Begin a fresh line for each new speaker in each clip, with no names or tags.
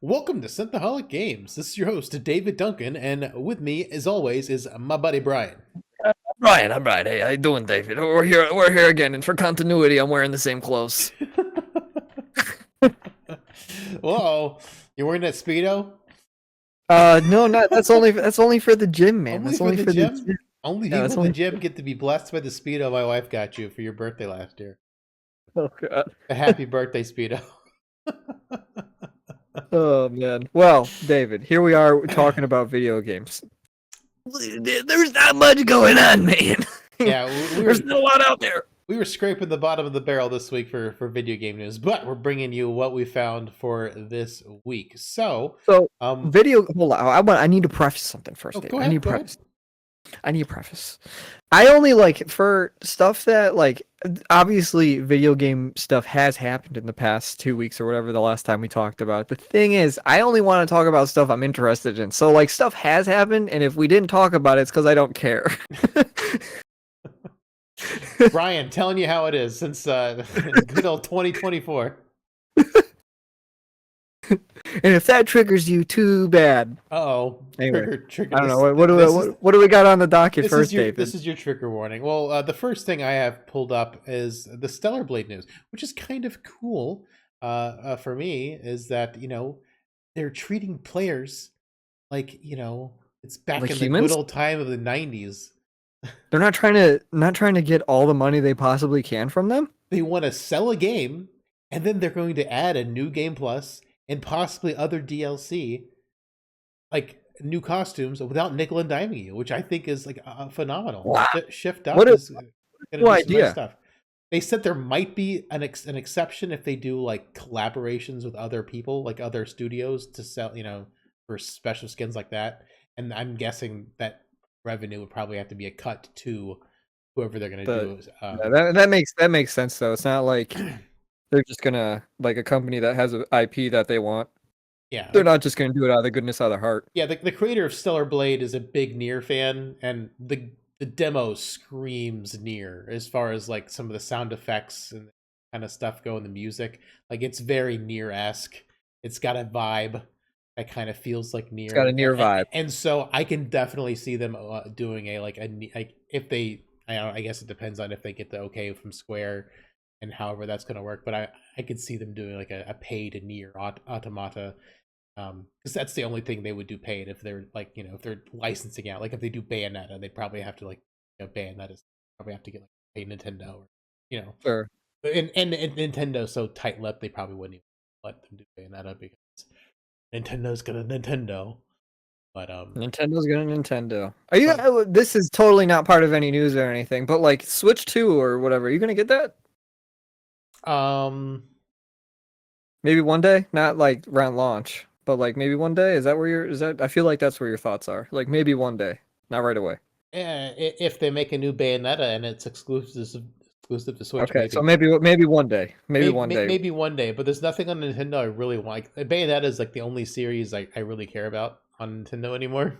Welcome to Synthaholic Games. This is your host, David Duncan, and with me, as always, is my buddy Brian.
Brian, I'm Brian. Hey, how you doing, David? We're here again, and for continuity, I'm wearing the same clothes.
Whoa, you're wearing that Speedo?
No, not that's only for the gym, man.
Only
That's
for
only
the
for the
gym?
gym.
Only
Yeah,
people
that's
in the
only.
gym get to be blessed by the Speedo my wife got you for your birthday last year.
Oh god.
A happy birthday, Speedo.
Oh man. Well, David, here we are talking about video games. There's not much going on, man.
Yeah,
There's not a lot out there.
we were scraping the bottom of the barrel this week for video game news, but we're bringing you what we found for this week. So,
So,
um,
hold on. I need to preface something first, David.
go
I
ahead,
need to
go ahead.
preface. I need a preface. I only like for stuff that obviously video game stuff has happened in the past 2 weeks or whatever the last time we talked about it. The thing is, I only want to talk about stuff I'm interested in. So stuff has happened, and if we didn't talk about it, it's because I don't care.
Brian, telling you how it is since good old 2024.
And if that triggers you, too bad.
Uh-oh.
Anyway,
Trigger
I don't
this-
know.
this
What do we got on the docket
this
first,
is your,
David?
This is your trigger warning. Well, the first thing I have pulled up is the Stellar Blade news, which is kind of cool for me, is that, they're treating players like, it's back
Like
in
humans?
the good old time of the 90s.
They're not trying to get all the money they possibly can from them.
They want to sell a game, and then they're going to add a new game plus and possibly other DLC, like new costumes, without nickel and diming you, which I think is phenomenal.
Wow.
Shift Up
What a
is going to do
cool
some
idea.
nice stuff. They said there might be an exception if they do collaborations with other people, like other studios, to sell, for special skins like that. And I'm guessing that revenue would probably have to be a cut to whoever they're going to do.
Yeah, that makes sense though. It's not like they're just gonna a company that has an IP that they want.
Yeah,
They're not just gonna do it out of the goodness of their heart.
yeah. The creator of Stellar Blade is a big Nier fan, and the demo screams Nier as far as some of the sound effects and kind of stuff go in the music. It's very Nier-esque. It's got a vibe that kind of feels like Nier.
It's got a Nier vibe.
And so I can definitely see them doing if they. I don't know, I guess it depends on if they get the okay from Square and however that's going to work. But I could see them doing a paid Nier Automata, because that's the only thing they would do paid if they're if they're licensing out. If they do Bayonetta, they'd probably have to Bayonetta's probably have to get a Nintendo or
Sure.
and Nintendo's so tight-lipped they probably wouldn't even let them do Bayonetta because Nintendo's gonna Nintendo. But
Nintendo's gonna Nintendo. Are you? This is totally not part of any news or anything, but Switch 2 or whatever. Are you gonna get that? Maybe one day, not around launch, but maybe one day. Is that? I feel like that's where your thoughts are. Maybe one day, not right away.
yeah, if they make a new Bayonetta and it's exclusive to Switch.
Okay, so maybe one day, maybe one day.
Maybe one day. But there's nothing on Nintendo I really want. Bayonetta is the only series I really care about on Nintendo anymore.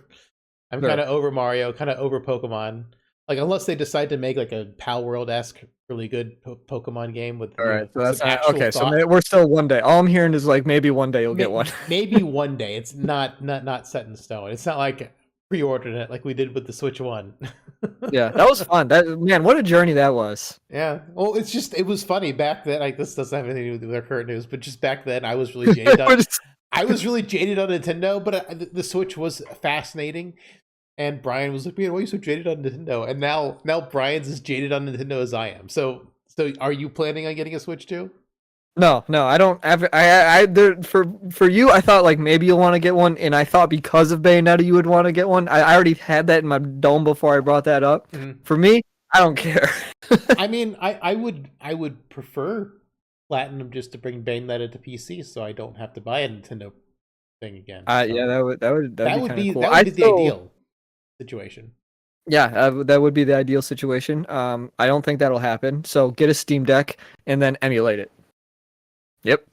I'm
Sure.
kind of over Mario, kind of over Pokemon. Unless they decide to make a Pal World-esque really good Pokemon game with
All right, so that's
some
not,
actual
okay.
thought.
So we're still one day. All I'm hearing is maybe one day you'll get one.
Maybe one day. It's not set in stone. It's not like pre-ordered it like we did with the Switch 1.
Yeah, that was fun. Man, what a journey that was.
Yeah. Well, it was funny back then. This doesn't have anything to do with our current news, but just back then I was really jaded on I was really jaded on Nintendo, but the Switch was fascinating. And Brian was like, "Man, why are you so jaded on Nintendo?" And now Brian's as jaded on Nintendo as I am. So are you planning on getting a Switch too?
No, I don't have. For you, I thought maybe you'll want to get one, and I thought because of Bayonetta you would want to get one. I already had that in my dome before I brought that up.
Mm-hmm.
For me, I don't care.
I mean, I would prefer Platinum just to bring Bayonetta to PC, so I don't have to buy a Nintendo thing again.
Yeah, that would be
cool.
cool.
That would be the ideal situation.
Yeah, that would be the ideal situation. I don't think that'll happen. So get a Steam Deck and then emulate it. Yep,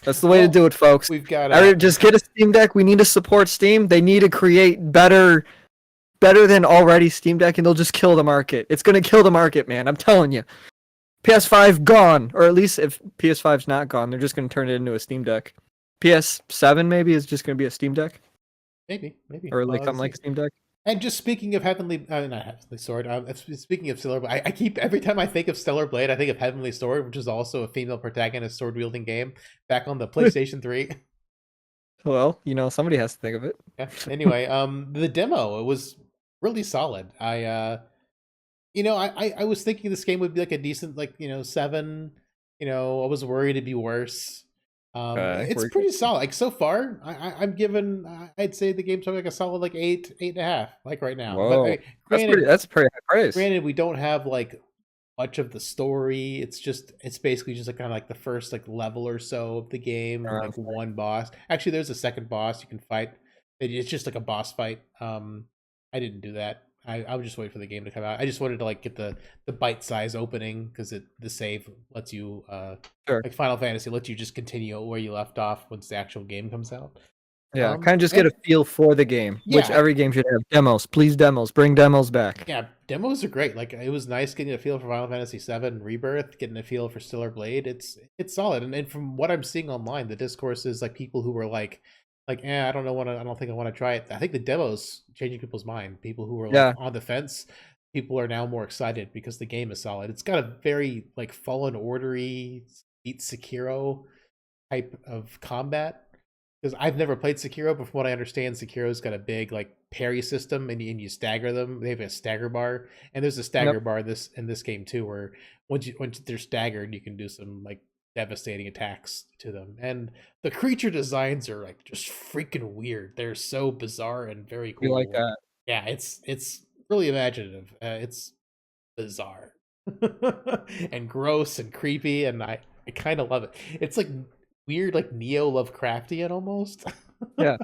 that's the way to do it, folks.
We've got
just get a Steam Deck. We need to support Steam. They need to create better than already Steam Deck, and they'll just kill the market. It's gonna kill the market, man. I'm telling you. PS5 gone, or at least if PS5's not gone, they're just gonna turn it into a Steam Deck. PS7 maybe is just going to be a Steam Deck
maybe.
or like
Well,
something
let's
like
see.
a Steam Deck.
And just speaking of Heavenly, not Heavenly Sword. Speaking of Stellar, I keep every time I think of Stellar Blade, I think of Heavenly Sword, which is also a female protagonist sword wielding game back on the PlayStation 3.
Well, somebody has to think of it.
Yeah. Anyway, the demo, it was really solid. I was thinking this game would be like a decent, like, 7. I was worried it'd be worse.
Okay,
It's pretty solid. Like so far, I'm given. I'd say the game's probably like a solid like 8, 8.5, like right now. But
whoa,
granted,
that's pretty high praise.
we don't have like much of the story. It's basically just like kind of like the first like level or so of the game with like one boss. Actually, there's a second boss you can fight. It's just like a boss fight. I didn't do that. I would just wait for the game to come out. I just wanted to like get the bite size opening because the save lets you
Sure.
like Final Fantasy lets you just continue where you left off once the actual game comes out.
Yeah, kind of just get
And
a feel for the game, which
yeah,
every game should have. Demos, please, demos, bring demos back.
yeah, demos are great. Like it was nice getting a feel for Final Fantasy VII Rebirth, getting a feel for Stellar Blade. It's solid, and from what I'm seeing online, the discourse is like people who were like, I don't know, I don't think I want to try it. I think the demos changing people's mind. People who were like
Yeah,
on the fence, people are now more excited because the game is solid. It's got a very like Fallen Ordery, beat Sekiro type of combat because I've never played Sekiro, but from what I understand, Sekiro's got a big like parry system, and you stagger them. They have a stagger bar, and there's a
yep.
stagger bar in this game too, where once they're staggered, you can do some like devastating attacks to them. And the creature designs are like just freaking weird. They're so bizarre and very
You like
cool.
that?
Yeah, it's really imaginative. It's bizarre and gross and creepy, and I kind of love it. It's like weird, like neo Lovecraftian almost.
Yeah.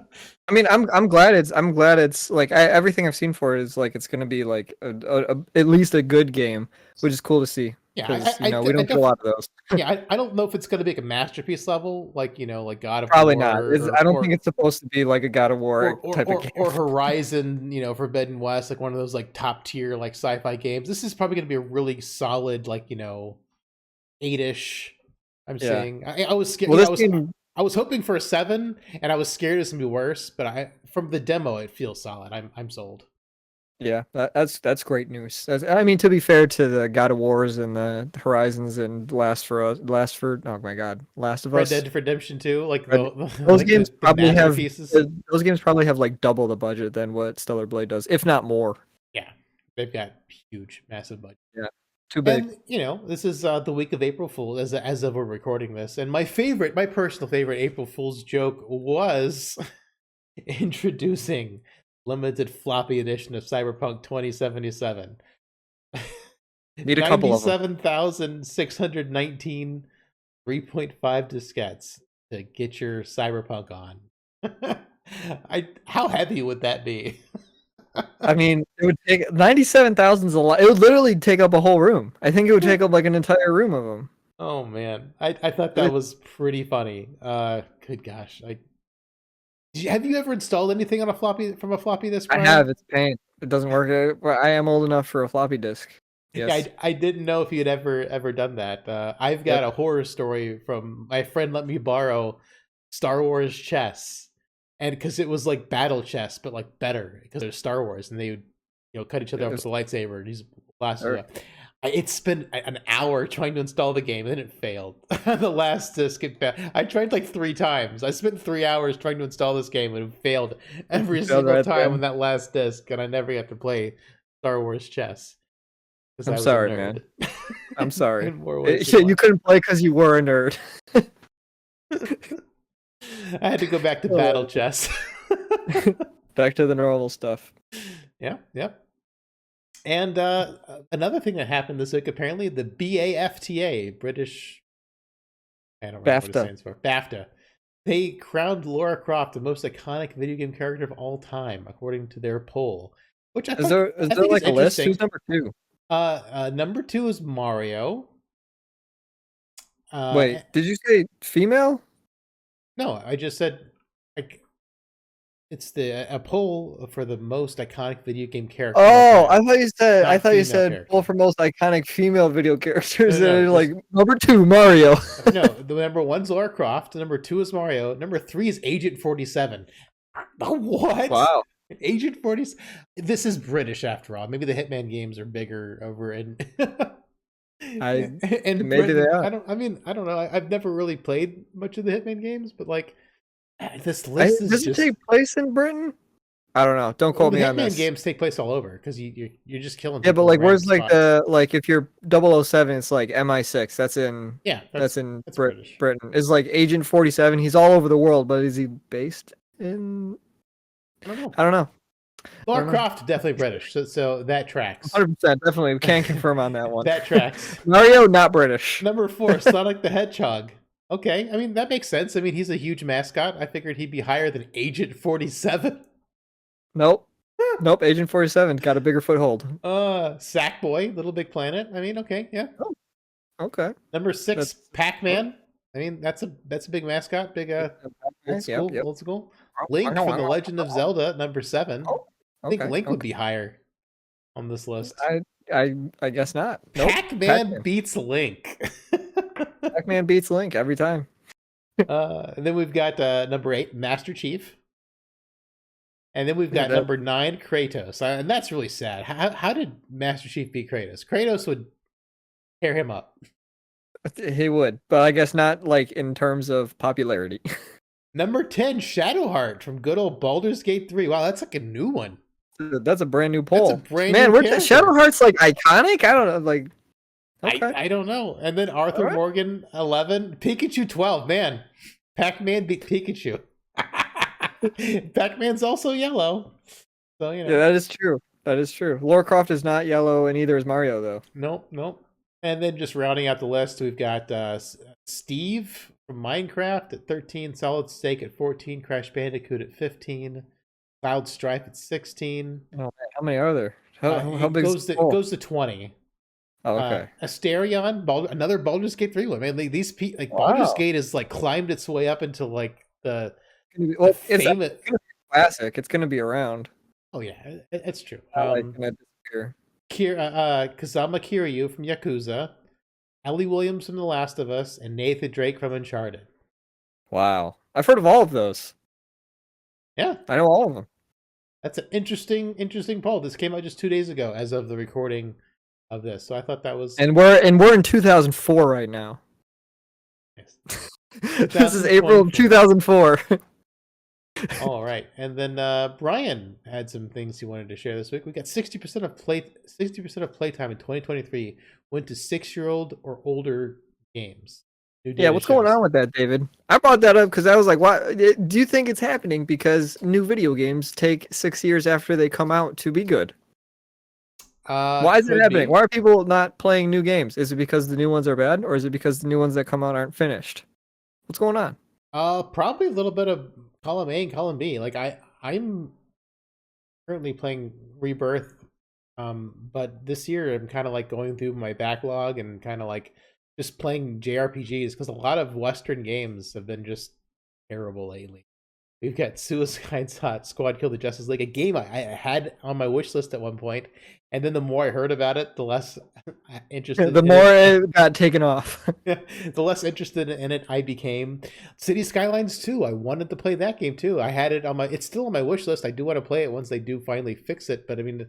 I mean, I'm glad it's like everything I've seen for it is like it's gonna be like at least a good game, which is cool to see
Yeah,
because we don't get a lot of those.
yeah, I don't know if it's gonna be like a masterpiece level, like like God of
Probably
War
not. I don't think it's supposed to be like a God of War type of game.
or Horizon, Forbidden West, like one of those like top tier like sci-fi games. This is probably gonna be a really solid like 8-ish. I'm
Yeah.
saying I was scared.
Well, this game,
I was hoping for a 7, and I was scared it's gonna be worse. But from the demo, it feels solid. I'm sold.
yeah, that's great news. I mean, to be fair to the God of Wars and the Horizons and oh my God, Last of
Red
Us.
Dead Redemption 2, like
Red- Those
like
games
the
probably have
masterpieces.
those games probably have like double the budget than what Stellar Blade does, if not more.
Yeah, they've got huge, massive budget.
Yeah, too big.
And this is the week of April Fool as of we're recording this. And my personal favorite April Fool's joke was introducing limited floppy edition of Cyberpunk 2077.
Need a couple of them.
97,619 3.5 diskettes to get your Cyberpunk on. How heavy would that be?
I mean, it would take 97,000 is a lot. It would literally take up a whole room. I think it would take up like an entire room of them.
Oh man, I thought that was pretty funny. Good gosh, have you ever installed anything on a floppy from a floppy disk?
I
Brian?
have. It's pain. It doesn't work. Well, I am old enough for a floppy disk. Yes.
Yeah, I didn't know if you'd ever done that. I've got a horror story from my friend let me borrow Star Wars chess, and because it was like battle chess, but like better because it was Star Wars, and they would cut each other up with a lightsaber and these blasted up. It spent an hour trying to install the game, and then it failed. The last disc, it failed. I tried like 3 times. I spent 3 hours trying to install this game, and it failed every single time on that last disc, and I never got to play Star Wars chess.
I'm sorry, man. I'm sorry. You couldn't play because you were a nerd.
I had to go back to battle chess.
Back to the normal stuff.
Yeah, yep. And another thing that happened this week, apparently, the BAFTA, British, I don't remember what it stands for, BAFTA. They crowned Lara Croft the most iconic video game character of all time, according to their poll. Which I
is there like a list? Who's number 2?
Number 2 is Mario.
Wait, did you say female?
No, I just said It's the a poll for the most iconic video game character of all
Oh,
time,
I
not
thought you
female
said pull
character.
for most iconic female video
No,
characters,
no, no.
and like
Just
number 2, Mario.
no. The number one's Lara Croft. Number two is Mario. Number three is Agent 47. What?
Wow.
Agent 40. This is British after all. Maybe the Hitman games are bigger over in
I
in
maybe they
Britain.
are.
I don't. I mean, I don't know. I've never really played much of the Hitman games, but like this
I,
list is
does it
just.
take place in Britain? I don't know. Don't
Well,
quote
the
me on
Hitman
this.
games take place all over because you're just killing
Yeah, but
people in
like,
random
where's like
spots.
if you're 007, it's like MI6.
Yeah,
That's in
that's British.
Britain. Is like Agent 47. He's all over the world, but is he based in?
I don't know.
I don't know.
Lara Croft definitely British, so that tracks.
100%, definitely. We can't confirm on that one.
That tracks.
Mario, not British.
Number 4, Sonic the Hedgehog. Okay, I mean that makes sense. I mean he's a huge mascot. I figured he'd be higher than Agent 47.
Nope. Nope. Agent 47 got a bigger foothold.
Sackboy, Little Big Planet. I mean, okay, yeah.
Oh, okay.
Number 6,
That's
Pac-Man. I mean that's a big mascot, big old school,
Yep.
old school. Link from The Legend of Zelda, number 7.
Oh,
I think
okay.
Link would be higher on this list.
I guess not. Nope.
Pac-Man beats Link.
Pac-Man beats Link every time.
And then we've got number 8, Master Chief. And then we've got number 9, Kratos. And that's really sad. How did Master Chief beat Kratos? Kratos would tear him up.
He would, but I guess not like in terms of popularity.
Number 10, Shadowheart from good old Baldur's Gate 3. Wow, that's like a new one.
That's a brand new poll.
That's a brand
Man,
new
we're Shadowheart's like iconic. I don't know, like.
Okay. I don't know. And then Arthur Morgan 11, Pikachu 12. Man, Pac-Man beat Pikachu. Pac-Man's also yellow. So, you know.
Yeah, that is true. That is true. Lara Croft is not yellow, and neither is Mario, though.
Nope. And then just rounding out the list, we've got Steve from Minecraft at 13, Solid Snake at 14, Crash Bandicoot at 15, Cloud Strife at 16.
Oh, man, how many are there? How big is
it? Goes to 20.
Oh, okay.
Asterion, another Baldur's Gate 3 one. Man, like, Baldur's Gate has like climbed its way up into like the
it's famous classic. It's gonna be around.
Oh yeah, it's true.
Gonna disappear.
Kazama Kiryu from Yakuza, Ellie Williams from The Last of Us, and Nathan Drake from Uncharted.
Wow, I've heard of all of those.
Yeah,
I know all of them.
That's an interesting poll. This came out just 2 days ago, as of the recording of this. So I thought that was.
And we're in 2004 right now.
Yes.
This is April of 2004.
All right, and then Brian had some things he wanted to share this week. We got 60% of playtime in 2023 went to 6-year-old or older games.
Yeah, what's going on with that, David? I brought that up because I was like, "Why? Do you think it's happening because new video games take 6 years after they come out to be good? Why is it happening? Why are people not playing new games? Is it because the new ones are bad, or is it because the new ones that come out aren't finished? What's going on?
Probably a little bit of column A and column B. Like I'm currently playing Rebirth, but this year I'm kind of like going through my backlog and kind of like just playing JRPGs because a lot of Western games have been just terrible lately. We've got Suicide Squad Kill the Justice League, a game I had on my wish list at one point, and then the more I heard about it, the less interested.
The more it got taken off.
The less interested in it I became. City Skylines 2, I wanted to play that game too. I had it on it's still on my wish list. I do want to play it once they do finally fix it, but I mean,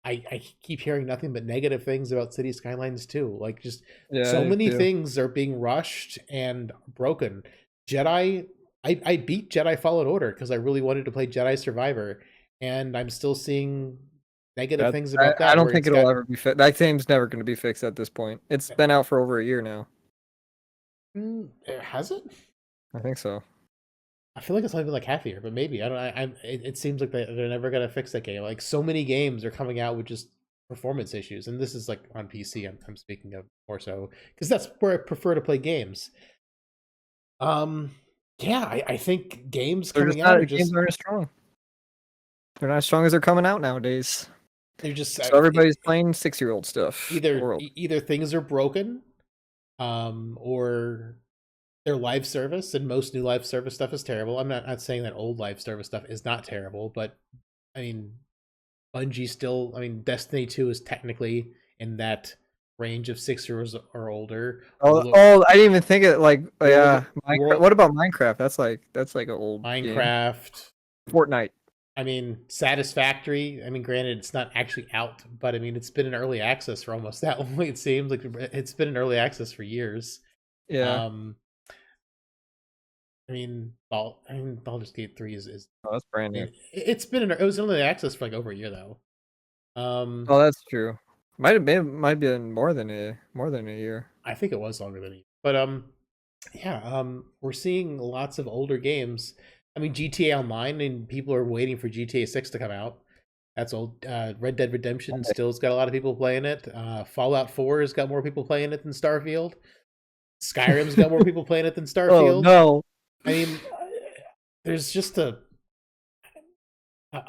I keep hearing nothing but negative things about City Skylines 2. Like, just so many things are being rushed and broken. I beat Jedi Fallen Order because I really wanted to play Jedi Survivor, and I'm still seing negative things about that.
I don't think it'll ever be fixed. That game's never going to be fixed at this point. It's been out for over a year now.
Has it?
I think so.
I feel like it's only been like half a year, but maybe I don't. It seems like they're never gonna fix that game. Like, so many games are coming out with just performance issues, and this is like on PC. I'm speaking of more so because that's where I prefer to play games. Yeah, I think games coming out
games aren't as strong. They're not as strong as they're coming out nowadays.
They're just
so everybody's playing 6-year-old stuff.
Either things are broken, or their live service, and most new live service stuff is terrible. I'm not saying that old live service stuff is not terrible, but I mean, Bungie still. I mean, Destiny 2 is technically in that range of 6 years or older.
Oh,
World of,
oh, I didn't even think it like
World
yeah.
of
Minecraft.
World
What about Minecraft? That's like an old game.
Minecraft.
Fortnite.
I mean, Satisfactory. I mean, granted, it's not actually out, but I mean, it's been in early access for almost that long. It seems like it's been in early access for years.
Yeah.
Um, I mean, Baldur's Gate 3 is.
Oh, that's brand
I
new.
mean, it was in early access for like over a year though.
Oh, that's true. Might be more than a year.
I think it was longer than a year, but yeah, we're seeing lots of older games. I mean, GTA Online, and people are waiting for GTA 6 to come out. That's old. Red Dead Redemption
Monday.
still's got a lot of people playing it. Fallout 4 has got more people playing it than Starfield. Skyrim's got more people playing it than
Oh
Starfield.
no,
I mean, there's just a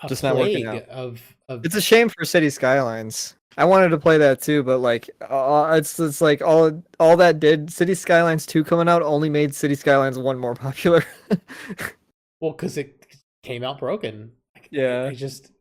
just not working
plague
out.
of
It's a shame for City Skylines. I wanted to play that too, but like, it's like all that did City Skylines 2 coming out only made City Skylines 1 more popular.
well, because it came out broken.
Yeah.
I just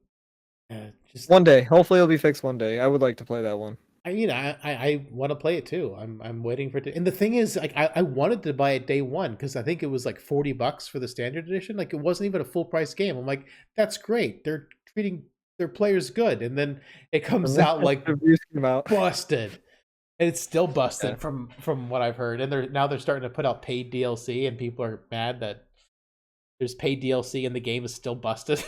One day, hopefully it'll be fixed one day. I would like to play that one.
I want to play it too. I'm waiting for it to, and the thing is, like, I wanted to buy it day one because I think it was like $40 for the standard edition. Like, it wasn't even a full price game. I'm like, that's great. They're treating their players good, and then it comes out like
The reviews came out.
busted, and it's still
Yeah.
busted from what I've heard. And they're starting to put out paid DLC, and people are mad that there's paid DLC and the game is still busted.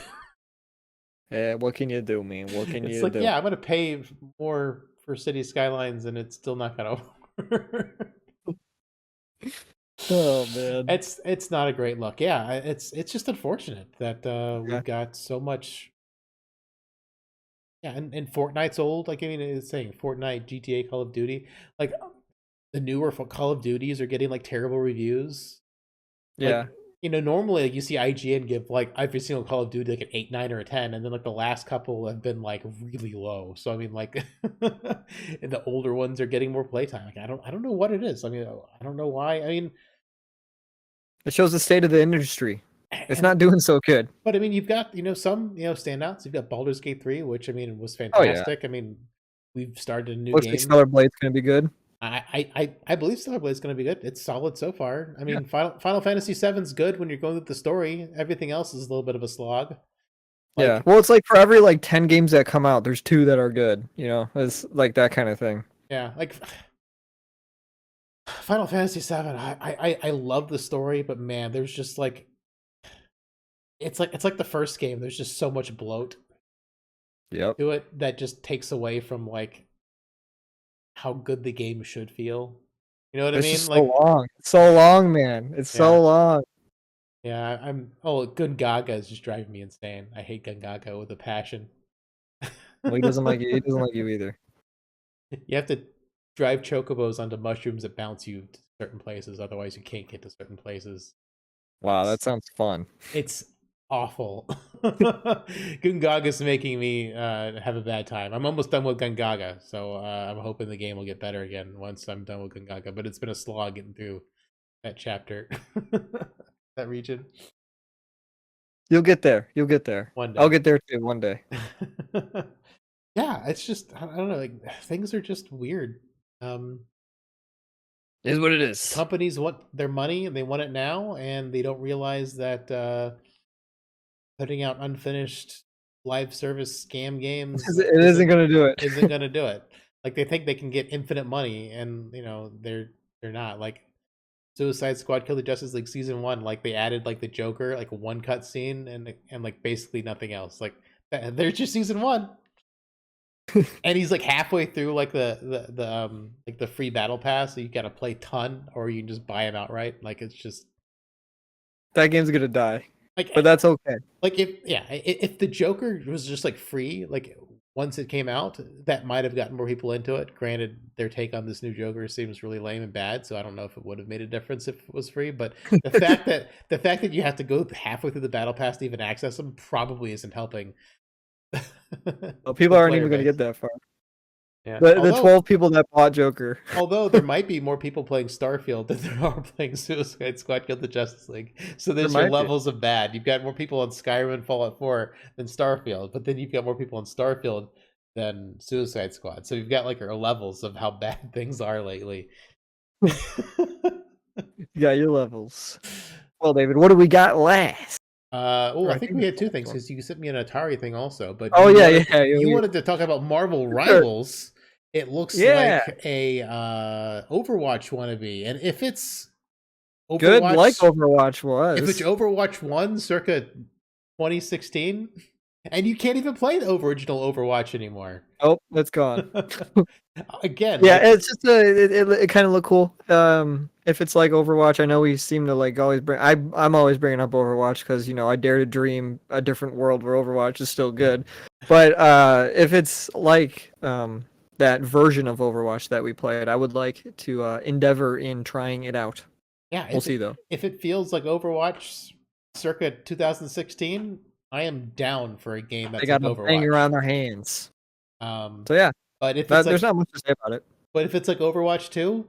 Yeah, what can you do, man? What can
It's
you
like,
do?
yeah, I'm gonna pay more for City Skylines, and it's still not gonna work.
Oh man.
It's not a great look. Yeah, it's just unfortunate that
Yeah.
we've got so much. Yeah, and Fortnite's old. Like, I mean, it's saying Fortnite, GTA, Call of Duty. Like, the newer Call of Duties are getting like terrible reviews. Like,
Yeah.
normally, like, you see IGN give like every single Call of Duty like an 8, 9, or a 10, and then like the last couple have been like really low. So I mean, like, the older ones are getting more playtime. Like, I don't know what it is. I mean, I don't know why. I mean,
It shows the state of the industry. It's
and
not doing so good.
but I mean, you've got some standouts. You've got Baldur's Gate 3, which I mean was
Oh yeah.
fantastic. I mean, we've started a new
Looks like
game.
Stellar Blade's gonna be good.
I believe Stellar Blade is going to be good. It's solid so far. I mean, Final Fantasy VII's good when you're going with the story. Everything else is a little bit of a slog.
Yeah.
Like,
Well, it's like for every like 10 games that come out, there's 2 that are good. It's like that kind of thing.
yeah, like Final Fantasy VII. I love the story, but man, there's just like it's like the first game. There's just so much bloat
Yep.
to it that just takes away from like how good the game should feel. You know what I
It's
mean?
just so
Like,
long. It's so long, man. It's
yeah.
so long.
Yeah, oh, Gungaga is just driving me insane. I hate Gungaga with a passion.
Well, he doesn't like you. He doesn't like you either.
You have to drive chocobos onto mushrooms that bounce you to certain places, otherwise you can't get to certain places.
Wow, that
It's,
sounds fun.
it's awful. Gungaga's making me have a bad time. I'm almost done with Gungaga, so I'm hoping the game will get better again once I'm done with Gungaga. But it's been a slog getting through that chapter, that region.
You'll get there. You'll get there.
One
I'll
day.
get there too one day.
Yeah, it's just, I don't know, like, things are just weird.
It is what it is.
Companies want their money and they want it now, and they don't realize that putting out unfinished live service scam games
It isn't gonna do it.
isn't going to do it. Like, they think they can get infinite money, and they're not. Like, Suicide Squad Kill the Justice League season 1, like, they added like the Joker, like one cut scene, and like basically nothing else. Like, there's just season 1. And he's like halfway through like the free battle pass, so you gotta play ton, or you can just buy him outright. Like, it's just
That game's gonna die,
like
but that's okay.
like if the Joker was just like free, like once it came out, that might have gotten more people into it. Granted, their take on this new Joker seems really lame and bad, so I don't know if it would have made a difference if it was free. But the fact that you have to go halfway through the battle pass to even access them probably isn't helping.
Well, people
the
aren't
player
even gonna
base.
get that far.
Yeah.
The 12 people that bought Joker.
Although there might be more people playing Starfield than there are playing Suicide Squad Kill the Justice League. So
There
there's your
might be.
levels of bad. You've got more people on Skyrim and Fallout 4 than Starfield, but then you've got more people on Starfield than Suicide Squad. So you've got like your levels of how bad things are lately.
You got your levels. Well, David, what do we got last? Or
I think we
it's
had
the
two
last
things
one.
because you sent me an Atari thing also. But
Oh yeah, yeah,
you wanted to talk about Marvel
Sure.
Rivals. It looks
Yeah.
like a Overwatch wannabe, and if it's
Good, like
Overwatch,
Overwatch
if it's
was.
Overwatch 1 circa 2016, and you can't even play the original Overwatch anymore.
Oh, it's gone.
Again,
Yeah,
like
it's just it kind of look cool. If it's like Overwatch, I know we seem to like always bring. I'm always bringing up Overwatch because I dare to dream a different world where Overwatch is still good. But if it's like that version of Overwatch that we played, I would like to endeavor in trying it out.
yeah,
We'll see though.
if it feels like Overwatch circa 2016, I am down for a game
They
that's like
got a banger
Overwatch.
on their hands.
Um,
So yeah,
but if it's
there's
like
not much to say about it.
Overwatch 2,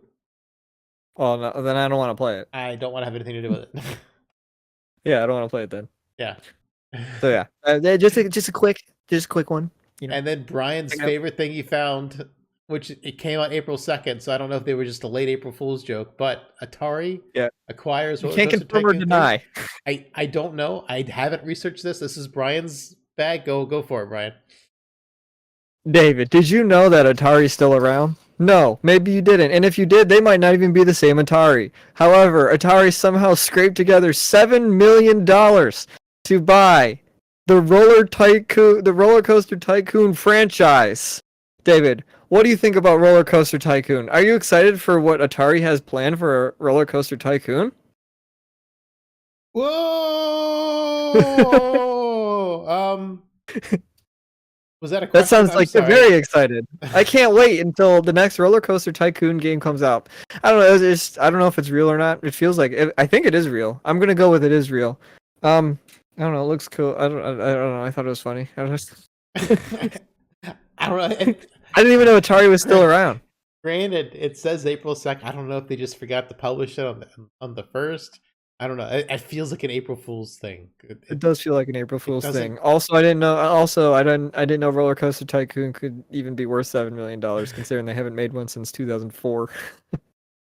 Well, no, then I don't want to play it.
I don't want to have anything to do with it.
Yeah, I don't want to play it then.
Yeah.
So yeah, just a quick one.
And then Brian's
Check out-
favorite thing he found, which it came out April 2nd, so I don't know if they were just a late April Fool's joke, but Atari acquires
You
Roller
can't
Coaster
confirm or
Tycoon 3.
deny.
I don't know. I haven't researched this. This is Brian's bag. Go for it, Brian.
David, did you know that Atari's still around? No, maybe you didn't. And if you did, they might not even be the same Atari. However, Atari somehow scraped together $7 million to buy the Roller Coaster Tycoon franchise. David, what do you think about Roller Coaster Tycoon? Are you excited for what Atari has planned for Roller Coaster Tycoon?
Whoa! Was that a question?
That sounds
I'm
like you're
sorry.
very excited. I can't wait until the next Roller Coaster Tycoon game comes out. I don't know. I don't know if it's real or not. It feels like I think it is real. I'm gonna go with it is real. I don't know. It looks cool. I don't know. I thought it was funny. I don't
know.
I didn't even know Atari was still around.
Granted, it says April 2nd. I don't know if they just forgot to publish it on the 1st. I don't know. It feels like an April Fool's thing.
It does feel like an April Fool's thing. Also, I didn't know. I didn't know Roller Coaster Tycoon could even be worth $7 million, considering they haven't made one since 2004.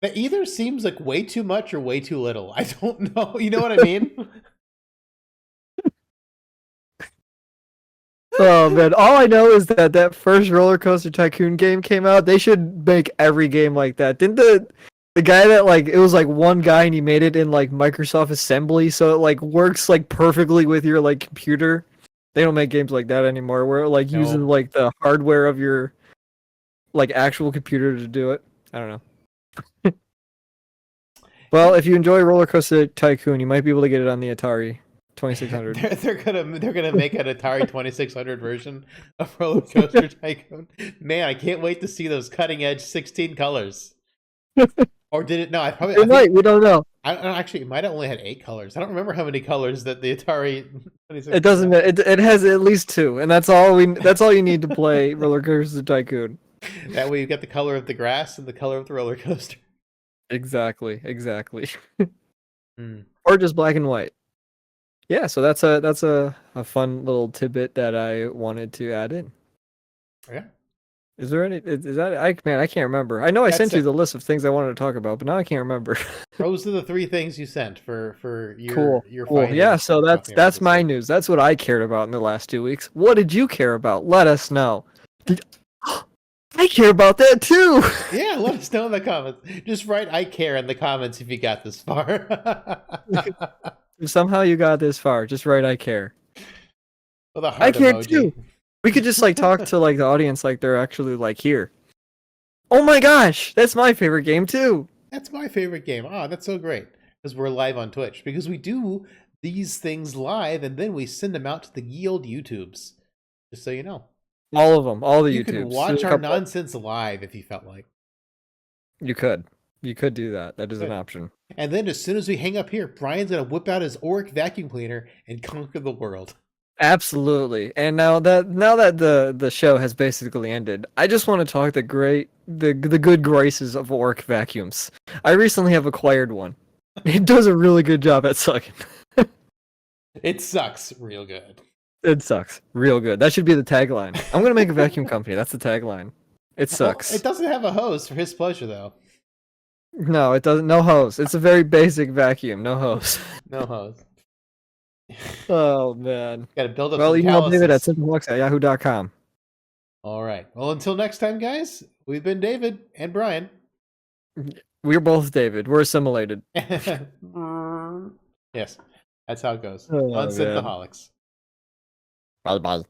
That either seems like way too much or way too little. I don't know. You know what I mean?
Oh man, all I know is that first Roller Coaster Tycoon game came out. They should make every game like that. Didn't the guy that it was like one guy and he made it in like Microsoft Assembly, so it like works like perfectly with your like computer. They don't make games like that anymore, where it uses like the hardware of your like actual computer to do it. I don't know. Well, if you enjoy Roller Coaster Tycoon, you might be able to get it on the Atari 2600.
They're gonna make an Atari 2600 version of Roller Coaster Tycoon. Man, I can't wait to see those cutting edge 16 colors. Or did it? No,
It might. We don't know.
Actually, it might have only had 8 colors. I don't remember how many colors that the Atari.
It doesn't. It has at least 2, and that's all you need to play Roller Coaster Tycoon.
That way, you get the color of the grass and the color of the roller coaster.
Exactly. Or just black and white. Yeah. So that's a fun little tidbit that I wanted to add in.
Yeah.
Is there any? Is that I can't remember. I know I sent you the list of things I wanted to talk about, but now I can't remember.
Those are the 3 things you sent for your
cool. Yeah, so that's my news. That's what I cared about in the last 2 weeks. What did you care about? Let us know. I care about that too.
Yeah, let us know in the comments. Just write "I care" in the comments if you got this far.
If somehow you got this far, just write "I care."
With a heart
I care
emoji.
too. We could just talk to the audience like they're actually here. Oh my gosh, that's my favorite game too.
That's my favorite game. Ah, that's so great. Because we're live on Twitch. Because we do these things live and then we send them out to the ye old YouTubes. Just so you know.
All of them. All the YouTubes.
You can watch our nonsense live if you felt like.
You could. You could do that. That is an option.
And then as soon as we hang up here, Brian's going to whip out his Oric vacuum cleaner and conquer the world.
Absolutely. And now that the show has basically ended, I just want to talk the good graces of orc vacuums. I recently have acquired one. It does a really good job at sucking.
It sucks real good.
It sucks. Real good. That should be the tagline. I'm gonna make a vacuum company. That's the tagline. It
Well, it
sucks.
doesn't have a hose for his pleasure though.
No, it doesn't. No hose. It's a very basic vacuum. No hose.
No hose.
Oh man.
Got to build up
Well,
some
email David at
calluses.
synthaholics@yahoo.com.
All right. Well, until next time, guys. We've been David and Brian.
We're both David. We're assimilated.
Yes, that's how it goes on
Oh man.
Synthaholics.
Bye bye.